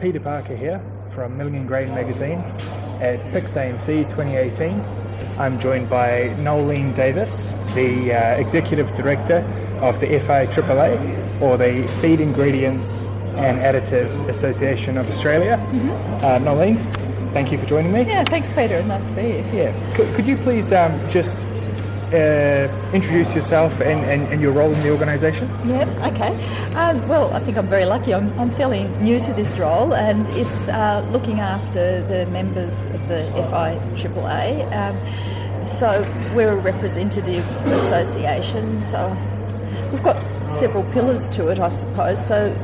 Peter Parker here from Milling and Grain magazine at PIX AMC 2018. I'm joined by Noelene Davis, the Executive Director of the FIAAA, or the Feed Ingredients and Additives Association of Australia. Noelene, thank you for joining me. Yeah, thanks Peter, it's nice to be here. Yeah, could you please just introduce yourself and your role in the organisation? Yeah, okay. Well, I think I'm very lucky. I'm fairly new to this role, and it's looking after the members of the FIAAA. So we're a representative association, so we've got several pillars to it, I suppose. So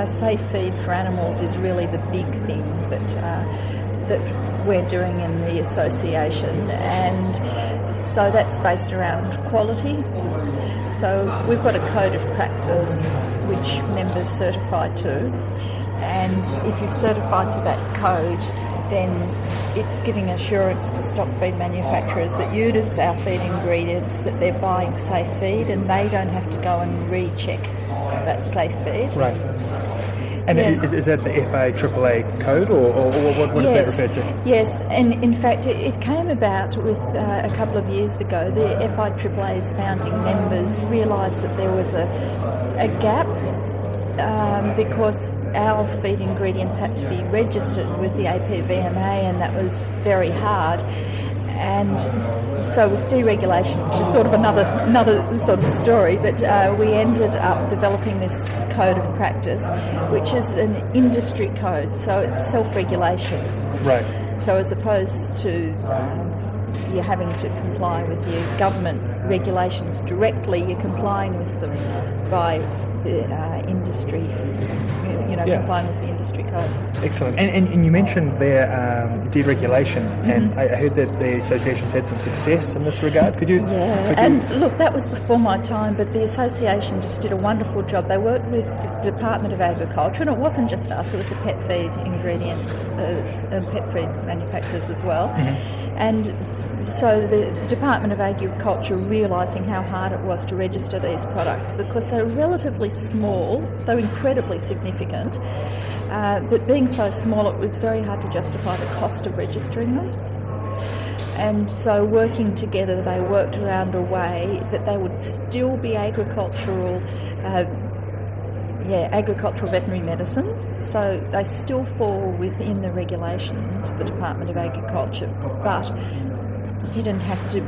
safe feed for animals is really the big thing that we're doing in the association, and so that's based around quality. So we've got a code of practice which members certify to, and if you've certified to that code, then it's giving assurance to stock feed manufacturers that use our feed ingredients, that they're buying safe feed and they don't have to go and recheck that safe feed. Right. And yeah. is that the FIAAA code, or what does that refer to? Yes, and in fact it came about with a couple of years ago. The FIAAA's founding members realised that there was a gap because our feed ingredients had to be registered with the APVMA, and that was very hard. And so with deregulation, which is sort of another sort of story, but we ended up developing this code of practice, which is an industry code, so it's self-regulation. Right. So as opposed to you having to comply with your government regulations directly, you're complying with them by the industry, complying with the industry code. Excellent. And you mentioned there deregulation, and I heard that the association's had some success in this regard. Could you? Look, that was before my time, but the association just did a wonderful job. They worked with the Department of Agriculture, and it wasn't just us, it was the pet feed ingredients, pet feed manufacturers as well. And so the Department of Agriculture, realising how hard it was to register these products because they're relatively small, they're incredibly significant, but being so small it was very hard to justify the cost of registering them. And so working together they worked around a way that they would still be agricultural veterinary medicines, so they still fall within the regulations of the Department of Agriculture, but didn't have to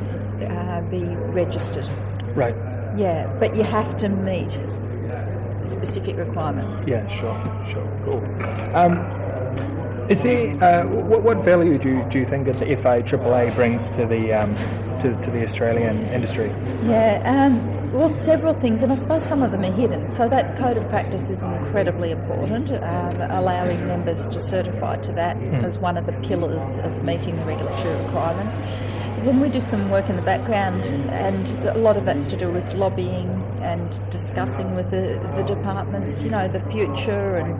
be registered. Right. Yeah, but you have to meet specific requirements. Yeah, sure, cool. Is there what value do you think that the FIAAA brings to the Australian industry? Yeah, well, several things, and I suppose some of them are hidden. So that code of practice is incredibly important, allowing members to certify to that as one of the pillars of meeting the regulatory requirements. Then we do some work in the background, and a lot of that's to do with lobbying and discussing with the departments, the future and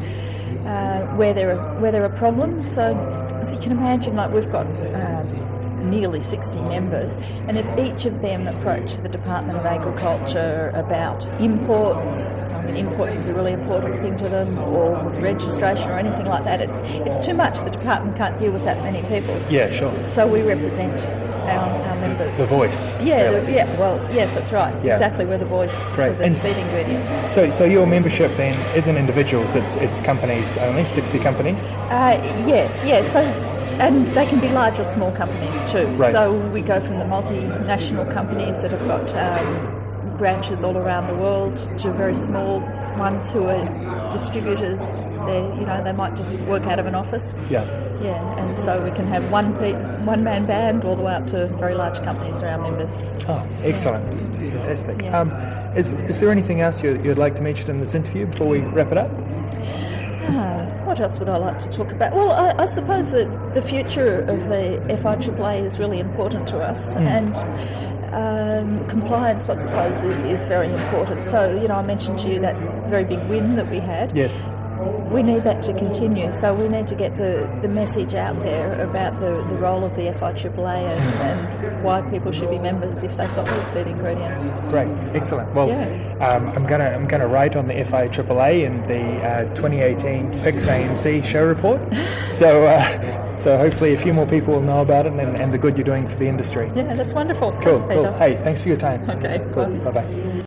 where there are problems. So as you can imagine, like we've got nearly 60 members, and if each of them approach the Department of Agriculture about imports, imports is a really important thing to them, or registration or anything like that, it's too much. The department can't deal with that many people. Yeah, sure. So we represent our members. The voice. Yeah, really. Well, yes, that's right. Yeah. Exactly, we're the voice Great. of the feed ingredients. So your membership then isn't individuals, it's companies only, 60 companies? Yes. So, and they can be large or small companies too. Right. So we go from the multinational companies that have got branches all around the world to very small ones who are distributors. They might just work out of an office. Yeah. Yeah, and so we can have one-man band all the way up to very large companies that are our members. Oh, excellent. That's fantastic. Yeah. Is there anything else you'd like to mention in this interview before we wrap it up? What else would I like to talk about? Well, I suppose that the future of the FIAAA is really important to us, and compliance, I suppose, is very important. So, I mentioned to you that very big win that we had. Yes. we need that to continue. So we need to get the message out there about the role of the FIAAA and why people should be members if they've got these feed ingredients. Great, excellent. Well, I'm gonna write on the FIAAA in the 2018 PICS AMC show report. So hopefully a few more people will know about it and the good you're doing for the industry. Yeah, that's wonderful. Cool. Thanks, Peter. Cool. Hey, thanks for your time. Okay. Cool. Bye bye.